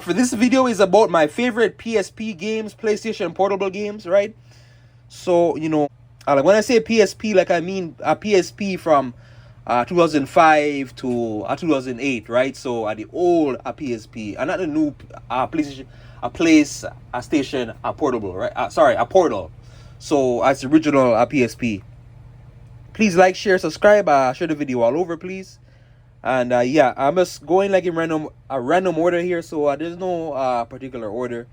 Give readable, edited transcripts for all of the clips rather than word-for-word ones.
For this video is about my favorite PSP games, PlayStation Portable games, right? So, like when I say PSP, like I mean a PSP from 2005 to 2008, right? So the old PSP, and not the new PlayStation, a station, a portable, right? Sorry, a portal. So as the original PSP. Please like, share, subscribe, share the video all over, please. And yeah, I'm just going like in random order here, so there's no particular order.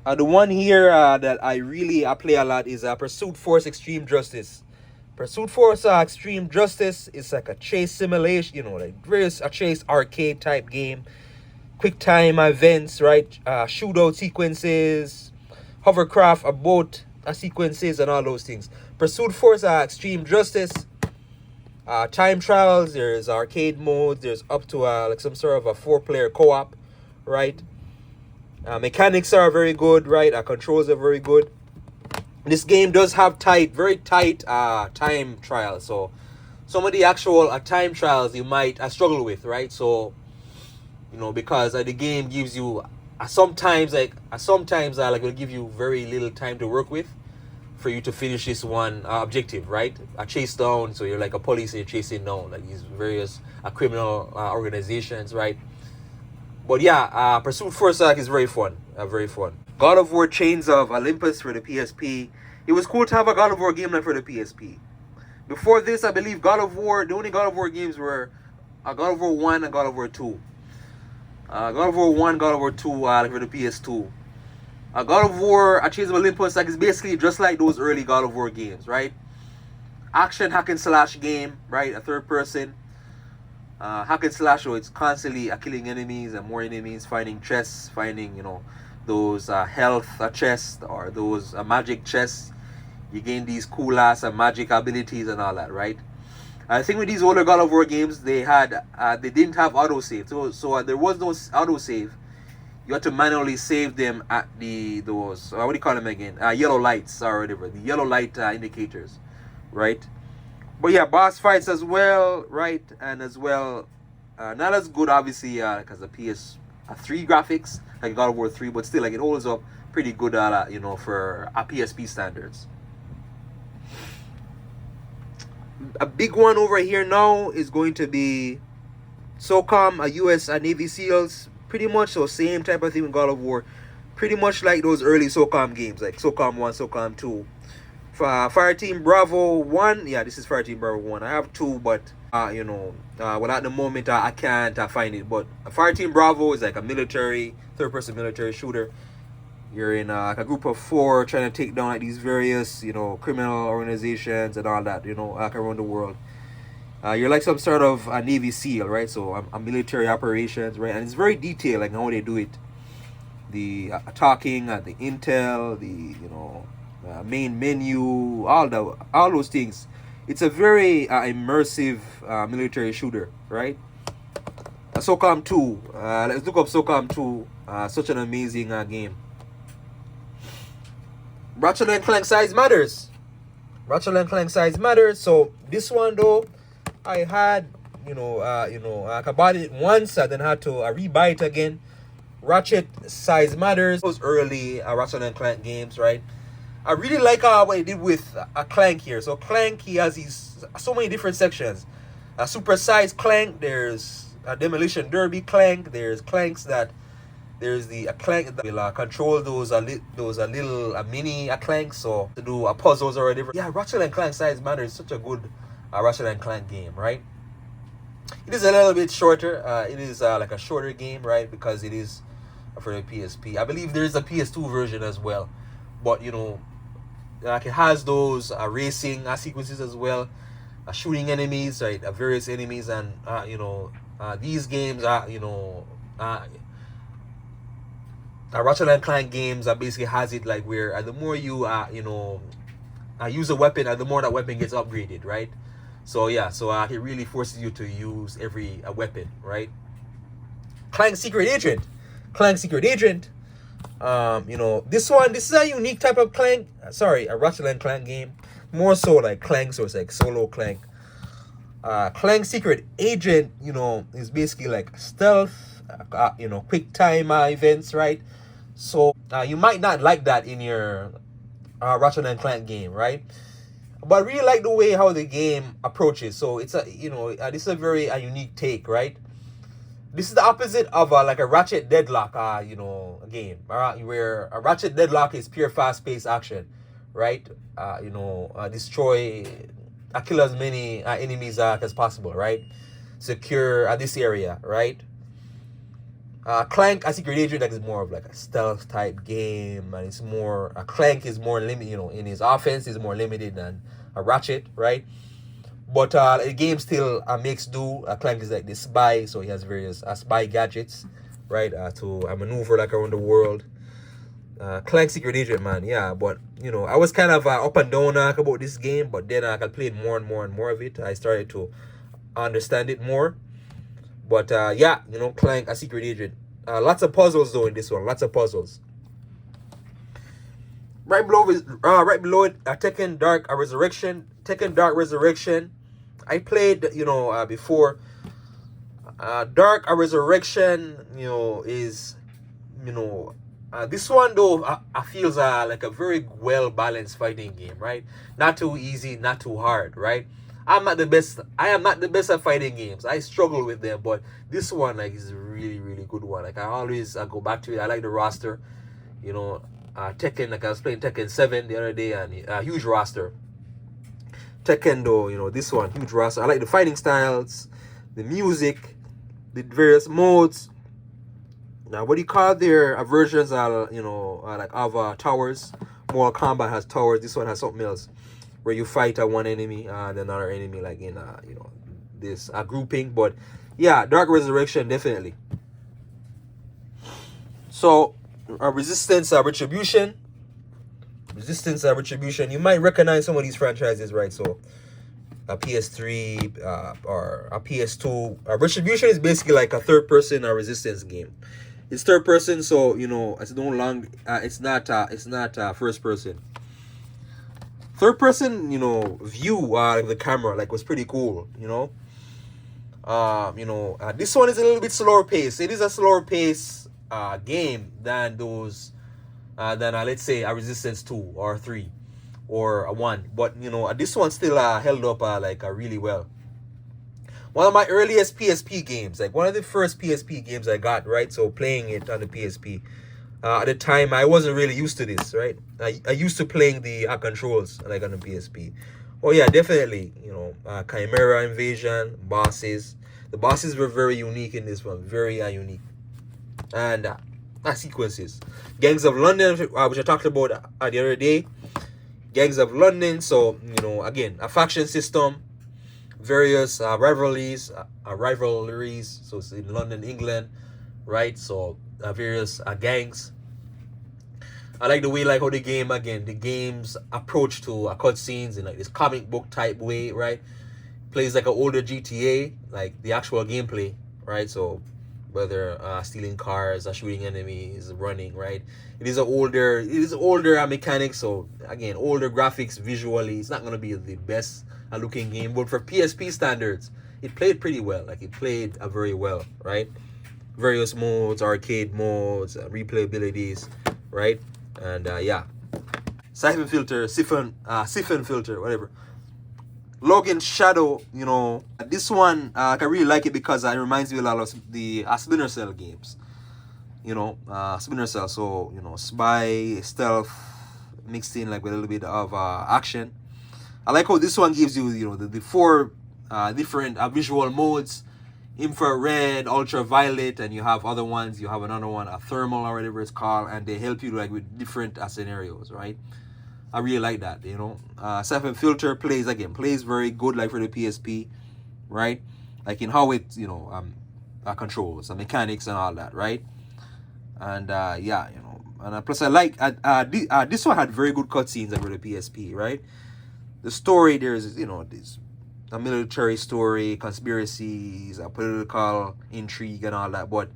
The one here that I play a lot is Pursuit Force Extreme Justice. Pursuit Force Extreme Justice is like a chase simulation, like various a chase arcade type game. Quick time events, right? Shootout sequences, hovercraft, a boat sequences, and all those things. Pursuit Force Extreme Justice. Time trials, there's arcade mode, there's up to like some sort of a 4-player co-op, right? Mechanics are very good, right? Controls are very good. This game does have very tight time trials. So some of the actual time trials you might struggle with, right? So because the game gives you sometimes it'll give you very little time to work with for you to finish this one objective, right? A chase down, so you're like a police and you're chasing down like these various criminal organizations, right? But yeah, Pursuit Force is very fun, very fun. God of War Chains of Olympus for the PSP. It was cool to have a God of War game like for the PSP. Before this, I believe the only God of War games were God of War 1 and God of War 2. God of War 1, God of War 2 for the PS2. God of War Chains of Olympus is basically just like those early God of War games, right? Action hack and slash game, right? A third person hack and slash, so it's constantly killing enemies and more enemies, finding chests, finding those health chests or those magic chests. You gain these cool ass magic abilities and all that, right? I think with these older God of War games, they didn't have autosave, so there was no autosave. You had to manually save them at those what do you call them again? Yellow lights or whatever, the yellow light indicators, right? But yeah, boss fights as well, right? And as well, not as good obviously because the PS3 graphics like God of War 3, but still like it holds up pretty good, for PSP standards. A big one over here now is going to be SOCOM, US Navy SEALs. Pretty much so same type of thing with God of War. Pretty much like those early SOCOM games, like SOCOM 1, SOCOM 2. Fireteam Bravo 1. Yeah, this is Fireteam Bravo 1. I have 2, but well at the moment I can't find it. But Fireteam Bravo is like a third-person military shooter. You're in like a group of 4 trying to take down like these various criminal organizations and all that like around the world. You're like some sort of a Navy SEAL, right? So a military operations, right? And it's very detailed, like how they do it. The talking, the intel, the main menu, all those things. It's a very immersive military shooter, right? SOCOM 2. Let's look up SOCOM 2. Such an amazing game. Ratchet and Clank Size Matters. Ratchet and Clank Size Matters. So this one though, I had I bought it once and then had to rebuy it again. Ratchet Size Matters. Those early Ratchet and Clank games, right? I really like what he did with Clank here. So Clank, he has so many different sections. A super size Clank. There's a demolition derby Clank. There's Clanks that. There's the Clank that will control those little mini Clanks, so to do puzzles or whatever. Yeah, Ratchet and Clank Size Matters is such a good Ratchet and Clank game, right? It is a little bit shorter. It is like a shorter game, right? Because it is for the PSP. I believe there is a PS2 version as well, but like it has those racing sequences as well, shooting enemies, right? Various enemies, and these games are Ratchet and Clank games basically has it like where the more you use a weapon, the more that weapon gets upgraded, right? So yeah, so it really forces you to use every weapon, right? Clank Secret Agent. This is a unique type of Clank. A Ratchet and Clank game. More so like Clank, so it's like solo Clank. Clank Secret Agent, is basically like stealth quick time events, right? So you might not like that in your Ratchet and Clank game, right? But I really like the way how the game approaches. So it's this is a very unique take, right? This is the opposite of like a Ratchet Deadlock, game, where a Ratchet Deadlock is pure fast-paced action, right? Destroy, kill as many enemies as possible, right? Secure this area, right? Clank, I Secret Agent, that is more of like a stealth type game, and it's more Clank is more limited, in his offense is more limited than a Ratchet, right? But the game still makes do. Clank is like the spy, so he has various spy gadgets, right? To maneuver like around the world. Clank Secret Agent, man, yeah. But I was kind of up and down about this game, but then I played more and more and more of it. I started to understand it more. But Clank, a Secret Agent. Lots of puzzles though in this one. Lots of puzzles. Right below it, Tekken Dark Resurrection. Tekken Dark Resurrection. I played, before. Dark Resurrection, is, this one though, I feels like a very well balanced fighting game, right? Not too easy, not too hard, right? I am not the best at fighting games. I struggle with them, but this one is a really, really good one. Like I go back to it. I like the roster, Tekken. Like I was playing Tekken 7 the other day, and huge roster. Tekken though, this one huge roster. I like the fighting styles, the music, the various modes. Now, what do you call their versions are like of towers. Mortal Kombat has towers. This one has something else, where you fight one enemy and another enemy, like in this grouping. But yeah, Dark Resurrection definitely. So Resistance Retribution. You might recognize some of these franchises, right? So a PS3 or a PS2. Retribution is basically like a third person Resistance game. It's third person, so it's no long. It's not first person. Third person, view the camera was pretty cool. This one is a little bit slower pace. It is a slower pace game than those let's say a Resistance 2 or 3 or a 1. But this one still held up really well. One of my earliest PSP games, like one of the first PSP games I got, right? So playing it on the PSP. At the time, I wasn't really used to this, right? I used to playing the controls on the PSP. Oh yeah, definitely. Chimera Invasion, bosses. The bosses were very unique in this one, very unique. And sequences. Gangs of London, which I talked about the other day. Gangs of London. So again, a faction system, various rivalries. So it's in London, England, right? So various gangs. I like the way how the game's approach to cutscenes in this comic book type way, right? Plays like an older GTA, like the actual gameplay, right? So whether stealing cars or shooting enemies, running, right? It is older mechanics, so again, older graphics visually. It's not gonna be the best looking game, but for PSP standards, it played pretty well. It played very well, right? Various modes, arcade modes, replayabilities, right? And Siphon filter, whatever. Logan Shadow, this one I really like it because it reminds me a lot of the Splinter Cell games. Splinter Cell, so spy stealth mixed in with a little bit of action. I like how this one gives you the four different visual modes: infrared, ultraviolet, and you have other ones. You have another one, a thermal or whatever it's called, and they help you with different scenarios, right? I really like that. Siphon filter plays very good for the PSP, right? In how it controls the mechanics and all that, right? And and plus I like this one had very good cutscenes for the PSP, right? The story, there's this a military story, conspiracies, a political intrigue and all that, but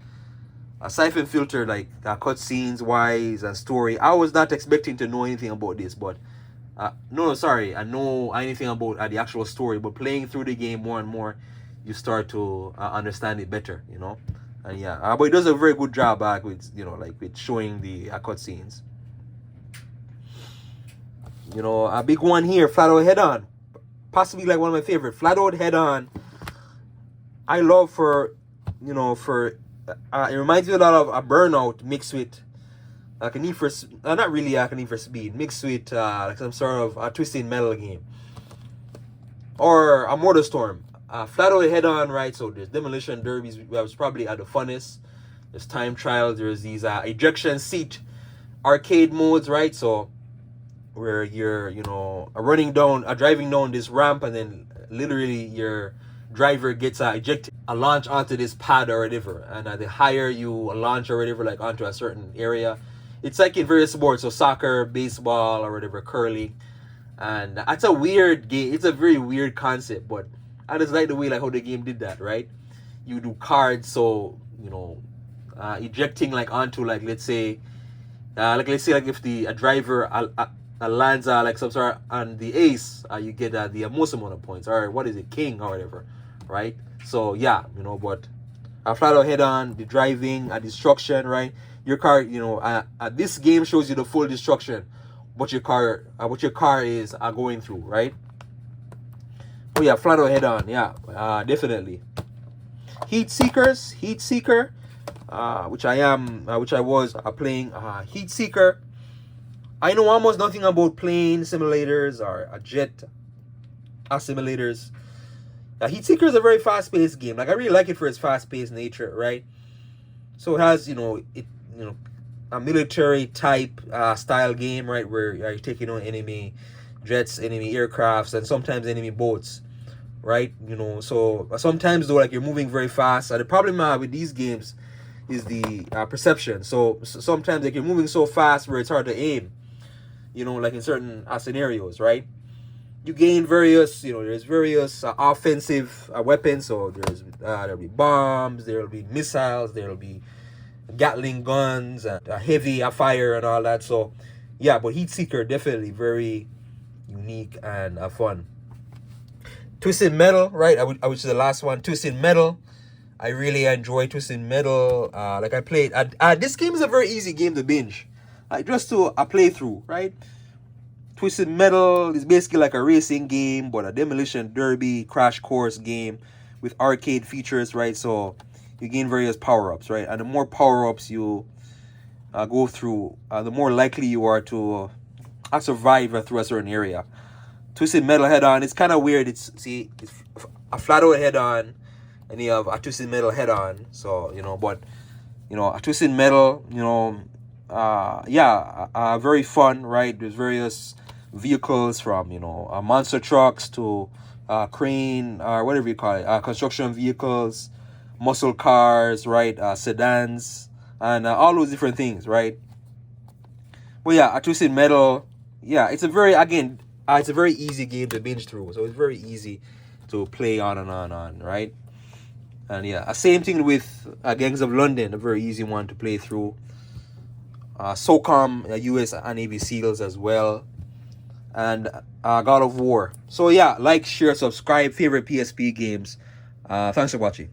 a Siphon filter cutscenes wise and story, I was not expecting to know anything about this, but I know anything about the actual story, but playing through the game more and more, you start to understand it better, And yeah, but it does a very good job with like with showing the cutscenes. A big one here, Flat Out Head On, possibly like one of my favorite. Flat Out Head On, I love for it reminds me a lot of a Burnout mixed with like a Need for not really like a Need for Speed mixed with like some sort of a Twisted Metal game or a MotorStorm. Flat Out Head On, right? So there's demolition derbies. That was probably at the funnest. There's time trials. There's these ejection seat arcade modes, right? So where you're driving down this ramp, and then literally your driver gets ejected, launch onto this pad or whatever, and the higher you launch or whatever, like onto a certain area, it's like in various sports, so soccer, baseball, or whatever, curling. And that's a weird game. It's a very weird concept, but I just like the way like how the game did that, right? You do cards, so ejecting like onto like let's say like if the driver lands like some sort on the ace, you get the most amount of points, or what is it, king or whatever, right? So yeah, but Flat Out Head On, the driving, destruction, right? Your car, this game shows you the full destruction what your car is going through, right? Oh yeah, Flat Out Head On, yeah, definitely. Heat Seeker, which I was playing. Heat Seeker, I know almost nothing about plane simulators or jet simulators. Heat Seeker is a very fast-paced game. Like I really like it for its fast-paced nature, right? So it has a military type style game, right, where you're taking on enemy jets, enemy aircrafts, and sometimes enemy boats, right? So sometimes though, like you're moving very fast. The problem with these games is the perception. So sometimes like you're moving so fast where it's hard to aim. Like in certain scenarios, right? You gain various, there's various offensive weapons. So there'll be bombs, there'll be missiles, there'll be Gatling guns, and heavy fire and all that. So yeah, but Heat Seeker definitely very unique and fun. Twisted Metal, right? Which is the last one. Twisted Metal, I really enjoy Twisted Metal. Like I played. This game is a very easy game to binge. Just to a playthrough, right? Twisted Metal is basically like a racing game, but a demolition derby crash course game with arcade features, right? So you gain various power-ups, right? And the more power-ups you go through, the more likely you are to survive through a certain area. Twisted Metal Head On, it's kind of weird. It's a Flat Out Head On, and you have a Twisted Metal Head On. So but a Twisted Metal, very fun, right? There's various vehicles from monster trucks to crane or whatever you call it, construction vehicles, muscle cars, right? Sedans, and all those different things, right? But yeah, a Twisted Metal, yeah, it's a very easy game to binge through. So it's very easy to play on and on, right? And yeah, same thing with Gangs of London, a very easy one to play through. SOCOM, US Navy SEALs as well, and God of War. So yeah, like, share, subscribe, favorite PSP games. Thanks for watching.